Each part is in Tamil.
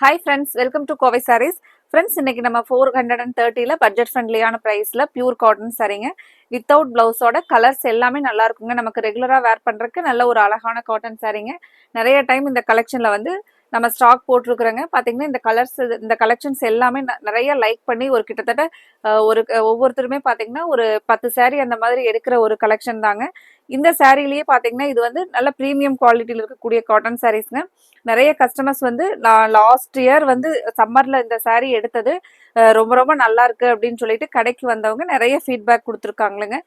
Hi friends, welcome to Kovai Sarees. Friends, இன்னைக்கு நம்ம 430ல பட்ஜெட் ஃப்ரெண்ட்லியான பிரைஸ்ல பியூர் காட்டன் சாரீங்க வித்தவுட் பிளவுஸோட கலர்ஸ் எல்லாமே நல்லா இருக்குங்க. நமக்கு ரெகுலரா வேர் பண்றதுக்கு நல்ல ஒரு அழகான காட்டன் சாரீங்க. நிறைய டைம் இந்த கலெக்ஷன்ல வந்து நம்ம ஸ்டாக் போட்டிருக்கிறோங்க. பாத்தீங்கன்னா இந்த கலர்ஸ் இந்த கலெக்ஷன்ஸ் எல்லாமே நிறைய லைக் பண்ணி ஒரு கிட்டத்தட்ட ஒரு ஒவ்வொருத்தருமே பாத்தீங்கன்னா ஒரு 10 saree அந்த மாதிரி எடுக்கிற ஒரு கலெக்ஷன் தாங்க. இந்த சாரீலயே பாத்தீங்கன்னா இது வந்து நல்ல பிரீமியம் குவாலிட்டியில் இருக்கக்கூடிய காட்டன் சாரீஸ்ங்க. நிறைய கஸ்டமர்ஸ் வந்து நான் லாஸ்ட் இயர் வந்து சம்மர்ல இந்த saree எடுத்தது ரொம்ப ரொம்ப நல்லா இருக்கு அப்படின்னு சொல்லிட்டு கடைக்கு வந்தவங்க நிறைய ஃபீட்பேக் கொடுத்துருக்காங்களுங்க.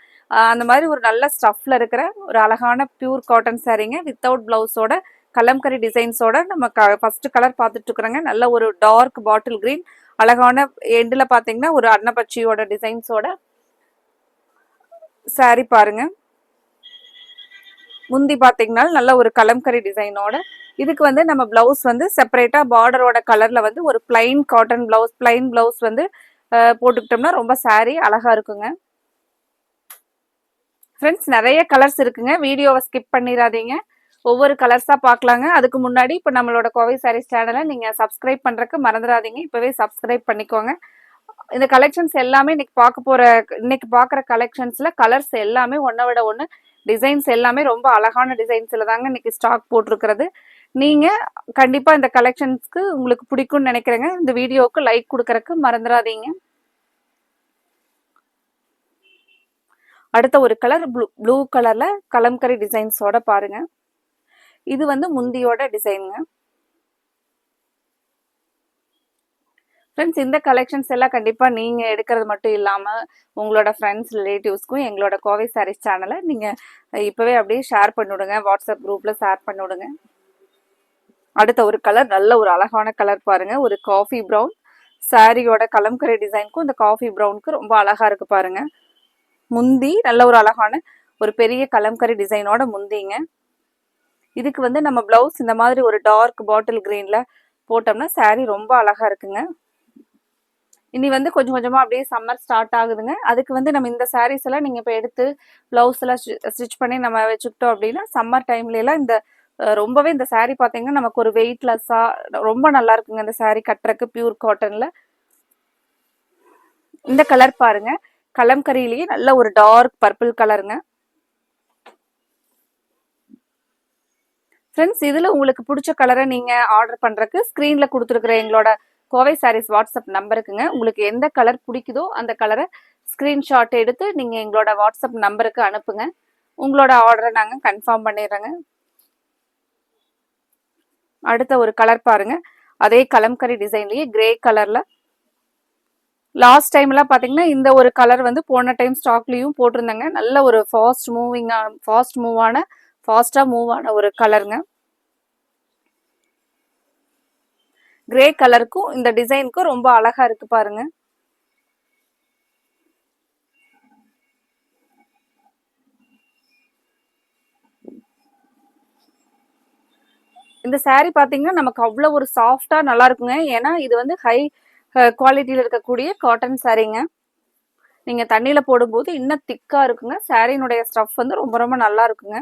அந்த மாதிரி ஒரு நல்ல ஸ்டஃப்ல இருக்கிற ஒரு அழகான பியூர் காட்டன் சாரீங்க வித்தவுட் பிளவுஸோட கலம்கரி டிசைன்ஸோட நம்ம ஃபர்ஸ்ட் கலர் பார்த்துட்டு இருக்கிறோங்க. நல்ல ஒரு டார்க் பாட்டில் கிரீன் அழகான எண்டுல பாத்தீங்கன்னா ஒரு அன்னப்பச்சியோட டிசைன்ஸோட saree பாருங்க. முந்தி பாத்தீங்கன்னா நல்ல ஒரு கலம்கரி டிசைனோட இதுக்கு வந்து நம்ம பிளவுஸ் வந்து செப்பரேட்டா பார்டரோட கலர்ல வந்து ஒரு plain cotton blouse plain blouse வந்து போட்டுக்கிட்டோம்னா ரொம்ப saree அழகா இருக்குங்க. ஃப்ரெண்ட்ஸ் நிறைய கலர்ஸ் இருக்குங்க, வீடியோவை ஸ்கிப் பண்ணிடாதீங்க, ஒவ்வொரு கலர்ஸா பார்க்கலாங்க. அதுக்கு முன்னாடி இப்போ நம்மளோட கோவை சாரீஸ் சேனலை நீங்க சப்ஸ்கிரைப் பண்றதுக்கு மறந்துடாதீங்க, இப்பவே சப்ஸ்கிரைப் பண்ணிக்கோங்க. இந்த கலெக்ஷன்ஸ் எல்லாமே இன்னைக்கு பாக்குற கலெக்ஷன்ஸ்ல கலர்ஸ் எல்லாமே ஒன்ன விட ஒன்று டிசைன்ஸ் எல்லாமே ரொம்ப அழகான டிசைன்ஸ்ல தாங்க இன்னைக்கு ஸ்டாக் போட்டிருக்கிறது. நீங்க கண்டிப்பா இந்த கலெக்ஷன்ஸ்க்கு உங்களுக்கு பிடிக்கும்னு நினைக்கிறேங்க. இந்த வீடியோவுக்கு லைக் கொடுக்கறதுக்கு மறந்துடாதீங்க. அடுத்த ஒரு கலர் ப்ளூ கலர்ல கலம்கரி டிசைன்ஸோட பாருங்க. இது வந்து முந்தியோட டிசைனுங்க. ஃப்ரெண்ட்ஸ், இந்த கலெக்ஷன்ஸ் எல்லாம் கண்டிப்பா நீங்க எடுக்கிறது மட்டும் இல்லாம உங்களோட ஃப்ரெண்ட்ஸ் ரிலேட்டிவ்ஸ்க்கும் எங்களோட கோவை சாரீஸ் சேனலை நீங்க இப்பவே அப்படியே ஷேர் பண்ணிவிடுங்க, வாட்ஸ்அப் குரூப்ல ஷேர் பண்ணிவிடுங்க. அடுத்த ஒரு கலர் நல்ல ஒரு அழகான கலர் பாருங்க, ஒரு காஃபி ப்ரௌன் சாரியோட கலம்கரி டிசைனுக்கும் இந்த காஃபி ப்ரௌனுக்கு ரொம்ப அழகா இருக்கு பாருங்க. முந்தி நல்ல ஒரு அழகான ஒரு பெரிய கலம்கரி டிசைனோட முந்திங்க. இதுக்கு வந்து நம்ம பிளவுஸ் இந்த மாதிரி ஒரு டார்க் பாட்டில் கிரீன்ல போட்டோம்னா சாரி ரொம்ப அழகா இருக்குங்க. இனி வந்து கொஞ்சம் கொஞ்சமா அப்படியே சம்மர் ஸ்டார்ட் ஆகுதுங்க. அதுக்கு வந்து நம்ம இந்த சாரீஸ் எல்லாம் நீங்க இப்போ எடுத்து பிளவுஸ் எல்லாம் ஸ்டிச் பண்ணி நம்ம வச்சுக்கிட்டோம் அப்படின்னா சம்மர் டைம்ல எல்லாம் இந்த ரொம்பவே இந்த சாரீ பாத்தீங்கன்னா நமக்கு ஒரு வெயிட்லெஸ்ஸா ரொம்ப நல்லா இருக்குங்க. இந்த சாரீ கட்டுறக்கு பியூர் காட்டன்ல. இந்த கலர் பாருங்க, கலம்கரியிலேயே நல்ல ஒரு டார்க் பர்பிள் கலருங்க. ஃப்ரெண்ட்ஸ், இதுல உங்களுக்கு பிடிச்ச கலரை நீங்க ஆர்டர் பண்றதுக்கு ஸ்கிரீன்ல கொடுத்துருக்குற எங்களோட கோவை சாரீஸ் வாட்ஸ்அப் நம்பருக்குங்க. உங்களுக்கு எந்த கலர் பிடிக்குதோ அந்த கலரை ஸ்கிரீன்ஷாட் எடுத்து நீங்க எங்களோட வாட்ஸ்அப் நம்பருக்கு அனுப்புங்க. உங்களோட ஆர்டரை நாங்க கன்ஃபார்ம் பண்ணிடுறோங்க. அடுத்த ஒரு கலர் பாருங்க, அதே கலம்கரி டிசைன்லயே கிரே கலர்ல. லாஸ்ட் டைம்லாம் பாத்தீங்கன்னா இந்த ஒரு கலர் வந்து போன டைம் ஸ்டாக்லயும் போட்டிருந்தாங்க. நல்ல ஒரு ஃபாஸ்டா மூவ் ஆன ஒரு கலருங்க. கிரே கலருக்கும் இந்த டிசைனுக்கும் ரொம்ப அழகா இருக்கு பாருங்க. இந்த saree பாத்தீங்கன்னா நமக்கு அவ்வளவு ஒரு சாஃப்டா நல்லா இருக்குங்க. ஏன்னா இது வந்து ஹை குவாலிட்டியில இருக்கக்கூடிய காட்டன் சாரீங்க. நீங்க தண்ணியில போடும்போது இன்னும் திக்கா இருக்குங்க. சாரியினுடைய ஸ்டஃப் வந்து ரொம்ப ரொம்ப நல்லா இருக்குங்க.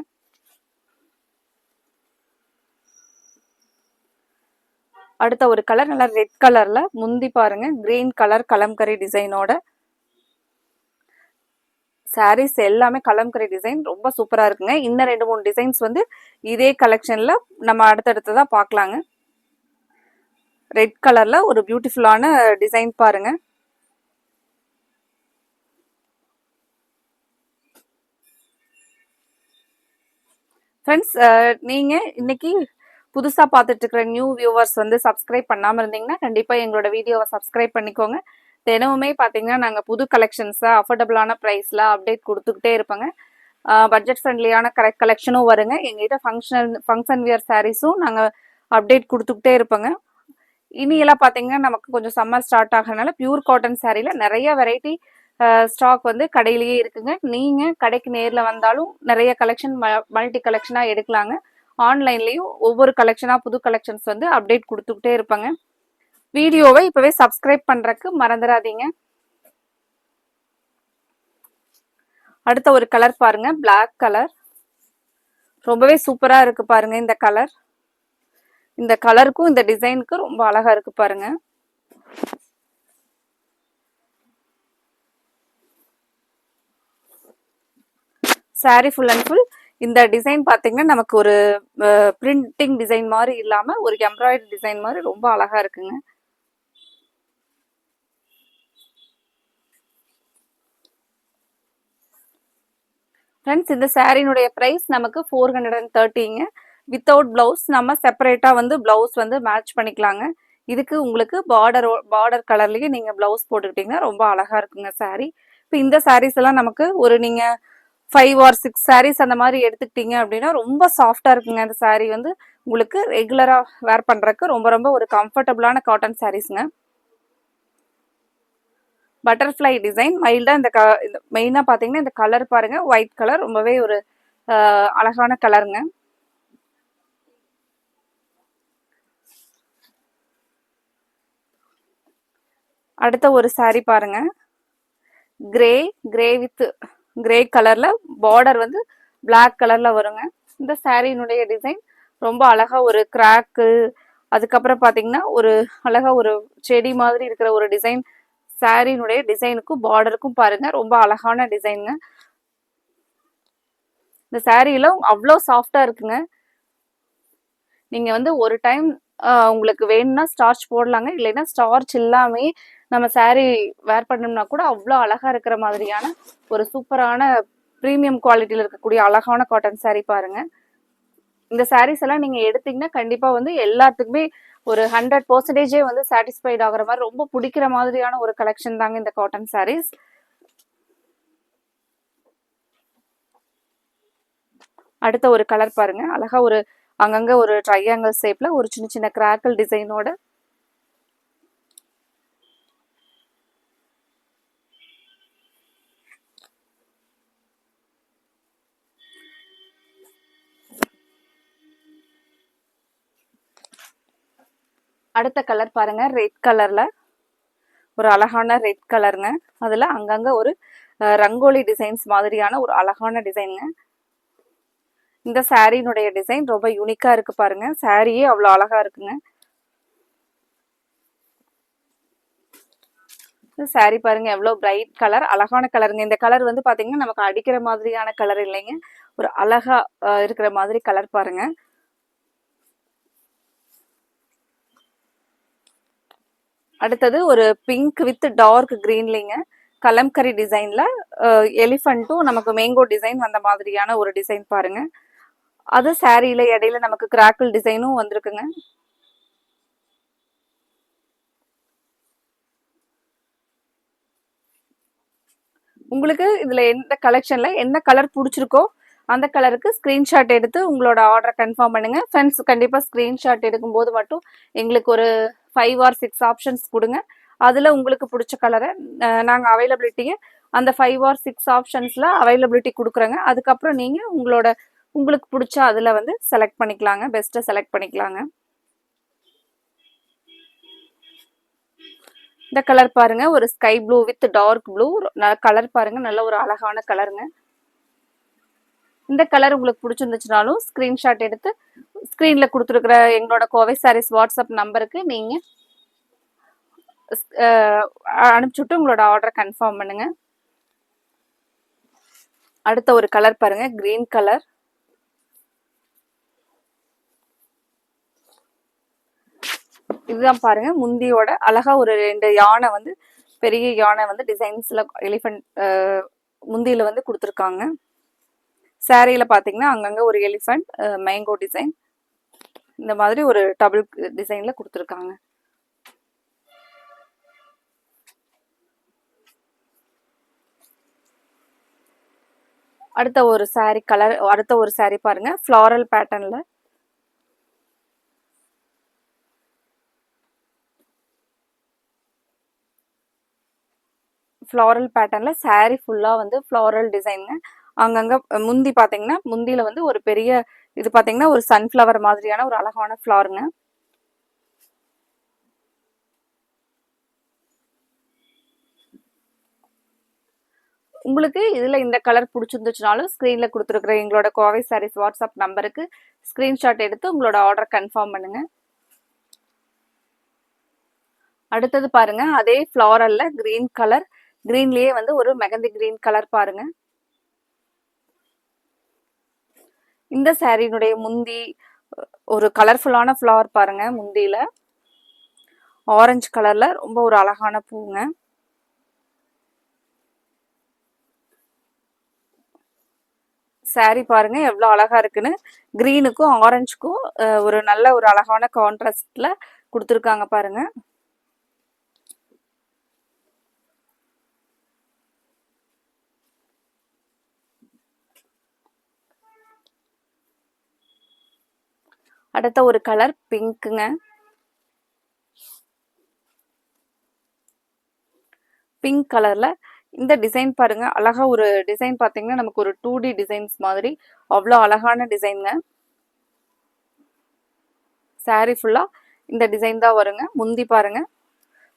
அடுத்த ஒரு கலர் நல்லா ரெட் கலர்ல முந்தி பாருங்க, கிரீன் கலர் கலம்கரி டிசைனோட. சாரீஸ் எல்லாமே கலம்கரி டிசைன் ரொம்ப சூப்பரா இருக்குங்க. இன்னும் 2-3 டிசைன்ஸ் வந்து இதே கலெக்ஷன்ல நம்ம அடுத்தடுத்ததா பார்க்கலாங்க. ரெட் கலர்ல ஒரு பியூட்டிஃபுல்லான டிசைன் பாருங்க. ஃப்ரெண்ட்ஸ், நீங்க இன்னைக்கு புதுசா பார்த்துட்டு இருக்கிற நியூ வியூவர்ஸ் வந்து சப்ஸ்கிரைப் பண்ணாம இருந்தீங்கன்னா கண்டிப்பா எங்களோட வீடியோவை சப்ஸ்கிரைப் பண்ணிக்கோங்க. தினமுமே பாத்தீங்கன்னா நாங்க புது கலெக்ஷன்ஸா அஃபோர்டபுளான பிரைஸ்ல அப்டேட் கொடுத்துக்கிட்டே இருப்போங்க. பட்ஜெட் ஃப்ரெண்ட்லியான கலெக்ஷனும் வருங்க. எங்ககிட்ட ஃபங்க்ஷன் வியர் சாரீஸும் நாங்க அப்டேட் கொடுத்துக்கிட்டே இருப்போங்க. இனியெல்லாம் பாத்தீங்கன்னா நமக்கு கொஞ்சம் சம்மர் ஸ்டார்ட் ஆகிறதுனால பியூர் காட்டன் சாரீல நிறைய வெரைட்டி ஸ்டாக் வந்து கடையிலேயே இருக்குங்க. நீங்க கடைக்கு நேர்ல வந்தாலும் நிறைய கலெக்ஷன் மல்டி கலெக்ஷனா எடுக்கலாங்க. ஆன்லைன்லயும் ஒவ்வொரு கலெக்ஷனா புது கலெக்ஷன்ஸ் வந்து அப்டேட் கொடுத்துக்கிட்டே இருப்பாங்க. வீடியோவை இப்பவே சப்ஸ்கிரைப் பண்றதுக்கு மறந்துடாதீங்க. அடுத்த ஒரு கலர் பாருங்க, பிளாக் கலர். ரொம்பவே சூப்பரா இருக்கு பாருங்க இந்த கலர். இந்த கலருக்கும் இந்த டிசைனுக்கும் ரொம்ப அழகா இருக்கு பாருங்க. சாரி ஃபுல் அண்ட் ஃபுல் இந்த டிசைன் பாத்தீங்கன்னா நமக்கு ஒரு பிரிண்டிங் டிசைன் மாதிரி இல்லாம ஒரு எம்ப்ராய்டரி டிசைன் மாதிரி ரொம்ப அழகா இருக்குங்க. ஃப்ரெண்ட்ஸ் இந்த சாரினுடைய பிரைஸ் நமக்கு 430ங்க. வித்தவுட் பிளவுஸ் நம்ம செப்பரேட்டா வந்து பிளவுஸ் வந்து மேட்ச் பண்ணிக்கலாங்க. இதுக்கு உங்களுக்கு பார்டர் கலர்லயே நீங்க பிளவுஸ் போட்டுக்கிட்டீங்கன்னா ரொம்ப அழகா இருக்குங்க சாரி. இப்போ இந்த சாரீஸ் எல்லாம் நமக்கு ஒரு நீங்க 5 or 6 சாரீஸ் அந்த மாதிரி எடுத்துக்கிட்டீங்க அப்படின்னா ரொம்ப சாஃப்டா இருக்குங்க. அந்த சாரீ வந்து உங்களுக்கு ரெகுலரா வேர் பண்றதுக்கு ரொம்ப ரொம்ப ஒரு கம்ஃபர்டபுளான காட்டன் சாரீஸ்ங்க. பட்டர்ஃப்ளை டிசைன் மைல்டா இந்த மெயினா பாத்தீங்கன்னா இந்த கலர் பாருங்க, ஒயிட் கலர் ரொம்பவே ஒரு அழகான கலருங்க. அடுத்த ஒரு சாரி பாருங்க, கிரே வித் கிரே கலர்ல பார்டர் வந்து பிளாக் கலர்ல வருங்க. இந்த சாரியினுடைய டிசைன் ரொம்ப அழகா ஒரு கிராக்கு, அதுக்கப்புறம் பாத்தீங்கன்னா ஒரு அழகா ஒரு செடி மாதிரி இருக்கிற ஒரு டிசைன். சாரியினுடைய டிசைனுக்கும் பார்டருக்கும் பாருங்க ரொம்ப அழகான டிசைனுங்க. இந்த சாரியில அவ்வளோ சாஃப்டா இருக்குங்க. நீங்க வந்து ஒரு டைம் உங்களுக்கு வேணும்னா ஸ்டார்ச் போடலாங்க, இல்லைன்னா ஸ்டார்ச் இல்லாமே நம்ம சாரி வேர் பண்ணோம்னா கூட அவ்வளோ அழகா இருக்கிற மாதிரியான ஒரு சூப்பரான ப்ரீமியம் குவாலிட்டியில் இருக்கக்கூடிய அழகான காட்டன் சாரி பாருங்க. இந்த சாரீஸ் எல்லாம் நீங்க எடுத்தீங்கன்னா கண்டிப்பா வந்து எல்லாத்துக்குமே ஒரு 100% வந்து சாட்டிஸ்ஃபைட் ஆகுற மாதிரி ரொம்ப பிடிக்கிற மாதிரியான ஒரு கலெக்ஷன் தாங்க இந்த காட்டன் சாரீஸ். அடுத்த ஒரு கலர் பாருங்க, அழகா ஒரு அங்கங்க ஒரு ட்ரையாங்கிள் ஷேப்ல ஒரு சின்ன சின்ன கிராக்கிள் டிசைனோட அடுத்த கலர் பாருங்க, ரெட் கலர்ல ஒரு அழகான ரெட் கலருங்க. அதுல அங்கங்க ஒரு ரங்கோலி டிசைன்ஸ் மாதிரியான ஒரு அழகான டிசைனுங்க. இந்த சாரியினுடைய டிசைன் ரொம்ப யூனிக்கா இருக்கு பாருங்க. சாரியே அவ்வளோ அழகா இருக்குங்க. சாரி பாருங்க எவ்வளவு பிரைட் கலர், அழகான கலருங்க. இந்த கலர் வந்து பாத்தீங்கன்னா நமக்கு அடிக்கிற மாதிரியான கலர் இல்லைங்க, ஒரு அழகா இருக்கிற மாதிரி கலர் பாருங்க. அடுத்தது ஒரு பிங்க் வித் டார்க் கிரீன்லிங்க, கலம்கரி டிசைன்ல எலிஃபண்ட்டும் நமக்கு மேங்கோ டிசைன் வந்த மாதிரியான ஒரு டிசைன் பாருங்க. அது சாரியில இடையில நமக்கு கிராக்கிள் டிசைனும் வந்திருக்குங்க. உங்களுக்கு இதுல எந்த கலெக்ஷன்ல என்ன கலர் பிடிச்சிருக்கோ அந்த கலருக்கு ஸ்கிரீன்ஷாட் எடுத்து உங்களோட ஆர்டரை கன்ஃபார்ம் பண்ணுங்க. ஃப்ரெண்ட்ஸ் கண்டிப்பா ஸ்கிரீன்ஷாட் எடுக்கும்போது மட்டும் எங்களுக்கு ஒரு 5 or 6 ஆப்ஷன்ஸ் கொடுங்க. அதுல உங்களுக்கு பிடிச்ச கலரை நாங்க அவைலபிலிட்டியை அந்த 5 or 6 ஆப்ஷன்ஸ்ல அவைலபிலிட்டி கொடுக்குறோங்க. அதுக்கப்புறம் நீங்க உங்களுக்கு பிடிச்ச அதுல வந்து செலக்ட் பண்ணிக்கலாங்க, பெஸ்ட்டை செலக்ட் பண்ணிக்கலாங்க. இந்த கலர் பாருங்க, ஒரு sky blue with dark blue colour பாருங்க, நல்ல ஒரு அழகான கலருங்க. இந்த கலர் உங்களுக்கு பிடிச்சிருந்துச்சுனாலும் ஸ்கிரீன்ஷாட் எடுத்து ஸ்கிரீன்ல கொடுத்துருக்கிற எங்களோட கோவை சாரீஸ் வாட்ஸ்அப் நம்பருக்கு நீங்க அனுப்பிச்சுட்டு உங்களோட ஆர்டரை கன்ஃபார்ம் பண்ணுங்க. அடுத்த ஒரு கலர் பாருங்க, கிரீன் கலர். இதுதான் பாருங்க முந்தியோட அழகா ஒரு 2 யானை வந்து பெரிய யானை வந்து டிசைன்ஸ்ல எலிஃபென்ட் முந்தியில வந்து கொடுத்துருக்காங்க. சாரியில பாத்தீங்கன்னா அங்கங்க ஒரு எலிஃபென்ட் மேங்கோ டிசைன் இந்த மாதிரி ஒரு டபுள் டிசைன்ல கொடுத்துருக்காங்க. அடுத்த ஒரு சாரி கலர், அடுத்த ஒரு சாரி பாருங்க, ஃப்ளாரல் பேட்டர்ன்ல சாரி ஃபுல்லா வந்து ஃப்ளாரல் டிசைனுங்க. அங்கங்க முந்தி பாத்தீங்கன்னா முந்தியில வந்து ஒரு பெரிய இது பாத்தீங்கன்னா ஒரு சன்ஃபிளவர் மாதிரியான ஒரு அழகான ஃப்ளாருங்க. உங்களுக்கு இதுல இந்த கலர் பிடிச்சிருந்துச்சுனாலும் ஸ்கிரீன்ல கொடுத்துருக்குற எங்களோட கோவை சாரீஸ் வாட்ஸ்அப் நம்பருக்கு ஸ்கிரீன்ஷாட் எடுத்து உங்களோட ஆர்டர் கன்ஃபார்ம் பண்ணுங்க. அடுத்தது பாருங்க, அதே ஃப்ளாரல்ல கிரீன் கலர், கிரீன்லயே வந்து ஒரு மெகந்தி கிரீன் கலர் பாருங்க. இந்த சாரியினுடைய முந்தி ஒரு கலர்ஃபுல்லான ஃப்ளவர் பாருங்க. முந்தியில ஆரஞ்சு கலர்ல ரொம்ப ஒரு அழகான பூங்க. சாரி பாருங்க எவ்வளவு அழகா இருக்குன்னு. கிரீனுக்கும் ஆரஞ்சுக்கும் ஒரு நல்ல ஒரு அழகான கான்ட்ராஸ்ட்ல கொடுத்துருக்காங்க பாருங்க. அடுத்த ஒரு கலர் பிங்க்குங்க. பிங்க் கலர்ல இந்த டிசைன் பாருங்க. அழகா ஒரு டிசைன் பாத்தீங்கன்னா நமக்கு ஒரு 2D டிசைன்ஸ் மாதிரி அவ்வளோ அழகான டிசைனுங்க. சாரி ஃபுல்லா இந்த டிசைன் தான் வருங்க. முந்தி பாருங்க,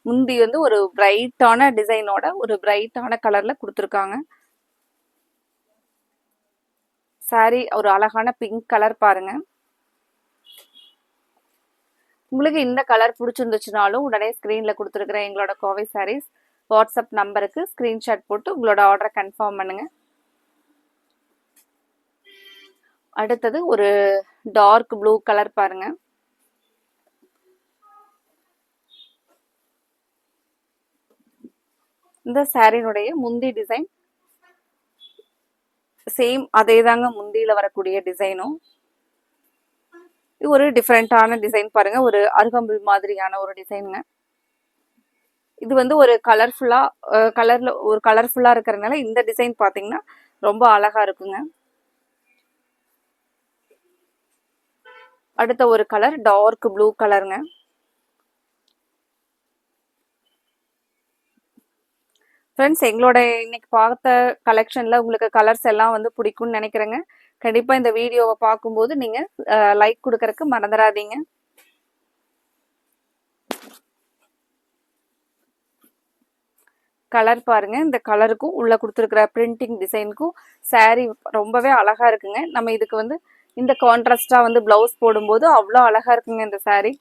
முந்தி வந்து ஒரு பிரைட்டான டிசைனோட ஒரு பிரைட்டான கலர்ல கொடுத்துருக்காங்க. சாரி ஒரு அழகான பிங்க் கலர் பாருங்க. உங்களுக்கு இந்த கலர் பிடிச்சிருந்துச்சுனாலும் உடனே ஸ்க்ரீனில் கொடுத்துருக்குற எங்களோட கோவை சாரீஸ் வாட்ஸ்அப் நம்பருக்கு ஸ்க்ரீன்ஷாட் போட்டு உங்களோட ஆர்டரை கன்ஃபார்ம் பண்ணுங்க. அடுத்தது ஒரு டார்க் ப்ளூ கலர் பாருங்க. இந்த சாரினுடைய முந்தி டிசைன் சேம் அதே தாங்க முந்தியில வரக்கூடிய டிசைனும். இது ஒரு டிஃப்ரெண்டான டிசைன் பாருங்க. ஒரு அருகம்புல் மாதிரியான ஒரு டிசைனுங்க. இது வந்து ஒரு கலர்ஃபுல்லா இருக்கிறதுனால இந்த டிசைன் பாத்தீங்கன்னா ரொம்ப அழகா இருக்குங்க. அடுத்த ஒரு கலர் டார்க் ப்ளூ கலருங்க. ஃப்ரெண்ட்ஸ், எங்களோட இன்னைக்கு பார்த்த கலெக்ஷன்ல உங்களுக்கு கலர்ஸ் எல்லாம் வந்து பிடிக்கும்னு நினைக்கிறேங்க. கண்டிப்பா இந்த வீடியோவை பார்க்கும்போது நீங்க லைக் கொடுக்கறதுக்கு மறந்துடாதீங்க. கலர் பாருங்க. இந்த கலருக்கும் உள்ள கொடுத்துருக்கிற பிரிண்டிங் டிசைனுக்கும் சாரி ரொம்பவே அழகா இருக்குங்க. நம்ம இதுக்கு வந்து இந்த கான்ட்ராஸ்டா வந்து பிளவுஸ் போடும்போது அவ்வளோ அழகா இருக்குங்க இந்த சாரி.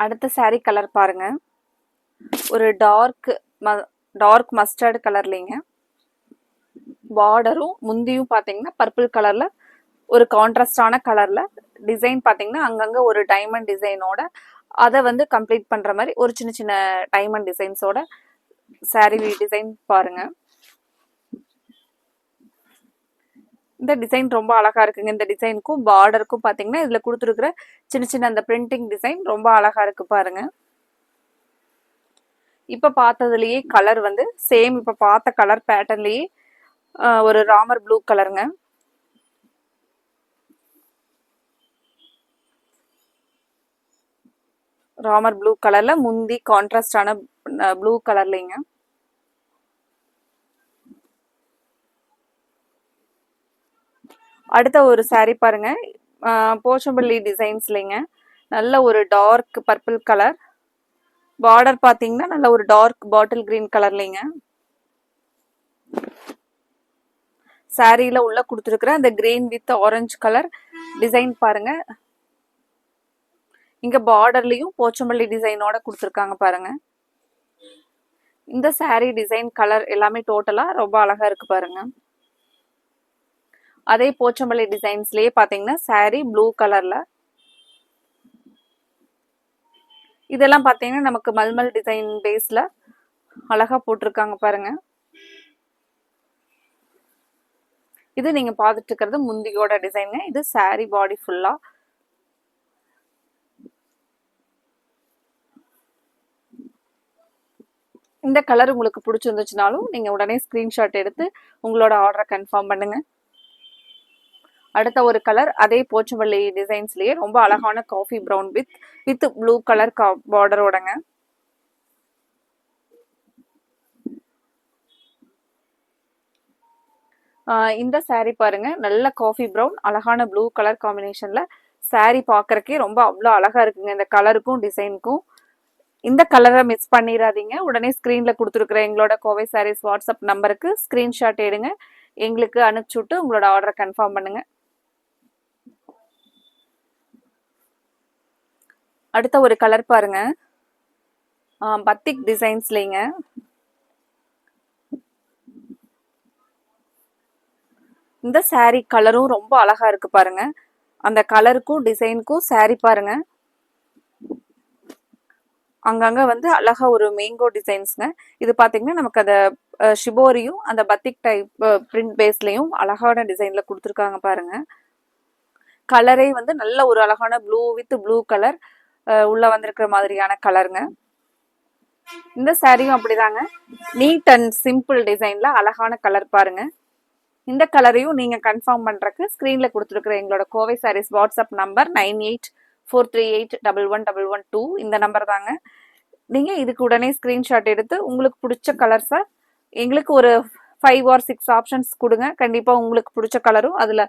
அடுத்த சாரி கலர் பாருங்க. ஒரு டார்க் மஸ்டர்ட் கலர்லிங்க. பார்டரும் முந்தியும் பாத்தீங்கன்னா பர்பிள் கலர்ல ஒரு கான்ட்ராஸ்டான கலர்ல டிசைன் பாத்தீங்கன்னா அங்கங்க ஒரு டைமண்ட் டிசைனோட அதை வந்து கம்ப்ளீட் பண்ற மாதிரி ஒரு சின்ன சின்ன டைமண்ட் டிசைன்ஸோட சாரி டிசைன் பாருங்க. இந்த டிசைன் ரொம்ப அழகா இருக்குங்க. இந்த டிசைனுக்கும் பார்டருக்கும் பாத்தீங்கன்னா இதுல கொடுத்துருக்குற சின்ன சின்ன அந்த பிரிண்டிங் டிசைன் ரொம்ப அழகா இருக்கு பாருங்க. இப்ப பார்த்ததுலயே கலர் வந்து சேம் இப்ப பார்த்த கலர் பேட்டர்ன்லயே ஒரு ராமர் ப்ளூ கலருங்க. ராமர் ப்ளூ கலர்ல முந்தி கான்ட்ராஸ்டான ப்ளூ கலர்லிங்க. அடுத்த ஒரு சாரி பாருங்க. போச்சம்பள்ளி டிசைன்ஸ்லிங்க. நல்ல ஒரு டார்க் பர்பிள் கலர். பார்டர் பாத்தீங்கன்னா நல்ல ஒரு டார்க் பாட்டில் கிரீன் கலர்லிங்க. சாரியில உள்ள கொடுத்துருக்குற அந்த green with orange colour design பாருங்க. இங்க பார்டர்லயும் போச்சம்பள்ளி டிசைனோட கொடுத்துருக்காங்க பாருங்க. இந்த சாரி டிசைன் கலர் எல்லாமே டோட்டலா ரொம்ப அழகா இருக்கு பாருங்க. அதே போச்சம்பள்ளி டிசைன்ஸ்லயே பாத்தீங்கன்னா சாரி ப்ளூ கலர்ல. இதெல்லாம் பாத்தீங்கன்னா நமக்கு மல்மல் டிசைன் பேஸ்ல அழகா போட்டிருக்காங்க பாருங்க. இது நீங்க பார்த்துட்டு இருக்கிறது முந்தியோட டிசைன். இது சாரி பாடி ஃபுல்லா. இந்த கலர் உங்களுக்கு பிடிச்சிருந்துச்சுனாலும் நீங்க உடனே ஸ்கிரீன்ஷாட் எடுத்து உங்களோட ஆர்டரை கன்ஃபார்ம் பண்ணுங்க. அடுத்த ஒரு கலர் அதே போச்சம்பள்ளி டிசைன்ஸ்லயே ரொம்ப அழகான coffee brown with blue colour பார்டரோடங்க. இந்த சாரி பாருங்க. நல்ல காஃபி ப்ரௌன் அழகான ப்ளூ கலர் காம்பினேஷன்ல சாரி பாக்குறக்கே ரொம்ப அவ்வளோ அழகா இருக்குங்க. இந்த கலருக்கும் டிசைனுக்கும் இந்த கலரை மிஸ் பண்ணிடாதீங்க. உடனே ஸ்க்ரீன்ல குடுத்துருக்கிற எங்களோட கோவை சாரீஸ் வாட்ஸ்அப் நம்பருக்கு ஸ்க்ரீன்ஷாட் எடுங்க. எங்களுக்கு அனுப்பிச்சு விட்டு உங்களோட ஆர்டரை கன்ஃபார்ம் பண்ணுங்க. அடுத்த ஒரு கலர் பாருங்க. பத்திக் டிசைன்ஸ்லேங்க. இந்த saree கலரும் ரொம்ப அழகா இருக்கு பாருங்க. அந்த கலருக்கும் டிசைனுக்கும் saree பாருங்க. அங்கங்க வந்து அழகா ஒரு மேங்கோ டிசைன்ஸ்ங்க. இது பாத்தீங்கன்னா நமக்கு அந்த ஷிபோரியும் அந்த பத்திக் டைப் பிரிண்ட் பேஸ்லயும் அழகான டிசைன்ல கொடுத்துருக்காங்க பாருங்க. கலரே வந்து நல்ல ஒரு அழகான ப்ளூ வித் ப்ளூ கலர் உள்ள வந்திருக்கிற மாதிரியான கலருங்க. இந்த சாரியும் அப்படிதாங்க. நீட் அண்ட் சிம்பிள் டிசைன்ல அழகான கலர் பாருங்க. இந்த கலரையும் நீங்க கன்ஃபார்ம் பண்றதுக்கு ஸ்கிரீன்ல கொடுத்துருக்கிற எங்களோட கோவை சாரீஸ் வாட்ஸ்அப் நம்பர் 9843811112 இந்த நம்பர் தாங்க. நீங்க இதுக்கு உடனே ஸ்கிரீன்ஷாட் எடுத்து உங்களுக்கு பிடிச்ச கலர்ஸை எங்களுக்கு ஒரு 5 or 6 ஆப்ஷன்ஸ் கொடுங்க. கண்டிப்பா உங்களுக்கு பிடிச்ச கலரும் அதுல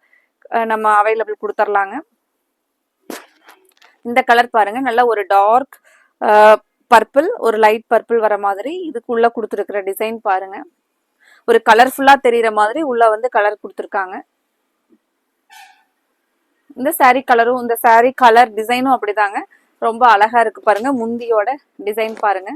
நம்ம அவைலபிள் கொடுத்துர்லாங்க. இந்த கலர் பாருங்க, நல்ல ஒரு டார்க் பர்பிள், ஒரு லைட் பர்பிள் வர மாதிரி இதுக்குள்ள கொடுத்துருக்கிற டிசைன் பாருங்க. ஒரு கலர்ஃபுல்லா தெரியுற மாதிரி உள்ள வந்து கலர் கொடுத்துருக்காங்க. இந்த சாரீ கலரும் இந்த சாரீ கலர் டிசைனும் அப்படிதாங்க, ரொம்ப அழகா இருக்கு பாருங்க. முந்தியோட டிசைன் பாருங்க.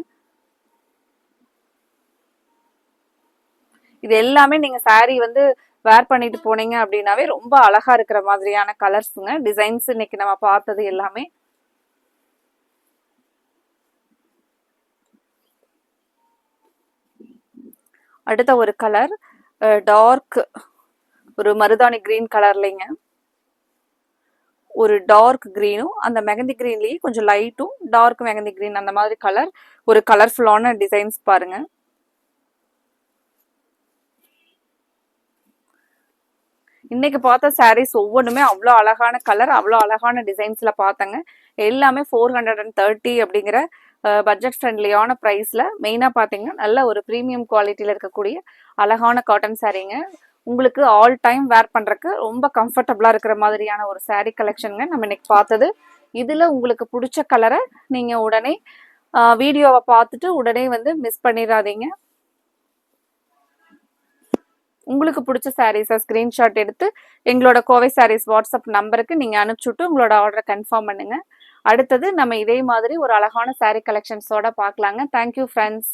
இது எல்லாமே நீங்க சாரீ வந்து வேர் பண்ணிட்டு போனீங்க அப்படின்னாவே ரொம்ப அழகா இருக்கிற மாதிரியான கலர்ஸுங்க. டிசைன்ஸ் இன்னைக்கு நம்ம பார்த்தது எல்லாமே. அடுத்த ஒரு கலர் டார்க் ஒரு மருதாணி கிரீன் கலர்லைங்க. ஒரு டார்க் கிரீனும் அந்த மெகந்தி கிரீன்லயே கொஞ்சம் லைட்டும் டார்க் மெகந்தி கிரீன் அந்த மாதிரி கலர், ஒரு கலர்ஃபுல்லான டிசைன்ஸ் பாருங்க. இன்னைக்கு பார்த்த சாரீஸ் ஒவ்வொன்றுமே அவ்வளோ அழகான கலர், அவ்வளோ அழகான டிசைன்ஸ்ல பார்த்தங்க. எல்லாமே 430 அப்படிங்கிற பட்ஜெட் ஃப்ரெண்ட்லியான ப்ரைஸ்ல மெயினாக பார்த்தீங்கன்னா நல்ல ஒரு ப்ரீமியம் குவாலிட்டியில் இருக்கக்கூடிய அழகான காட்டன் சாரீங்க. உங்களுக்கு ஆல் டைம் வேர் பண்ணுறக்கு ரொம்ப கம்ஃபர்டபுளாக இருக்கிற மாதிரியான ஒரு சாரீ கலெக்ஷனுங்க நம்ம இன்னைக்கு பார்த்தது. இதில் உங்களுக்கு பிடிச்ச கலரை நீங்கள் உடனே வீடியோவை பார்த்துட்டு உடனே வந்து மிஸ் பண்ணிடாதீங்க. உங்களுக்கு பிடிச்ச சாரீஸை ஸ்க்ரீன்ஷாட் எடுத்து எங்களோட கோவை சாரீஸ் வாட்ஸ்அப் நம்பருக்கு நீங்கள் அனுப்பிச்சுட்டு உங்களோட ஆர்டரை கன்ஃபார்ம் பண்ணுங்க. அடுத்தது நம்ம இதே மாதிரி ஒரு அழகான சாரீ கலெக்ஷன்ஸோட பார்க்கலாங்க. Thank you friends.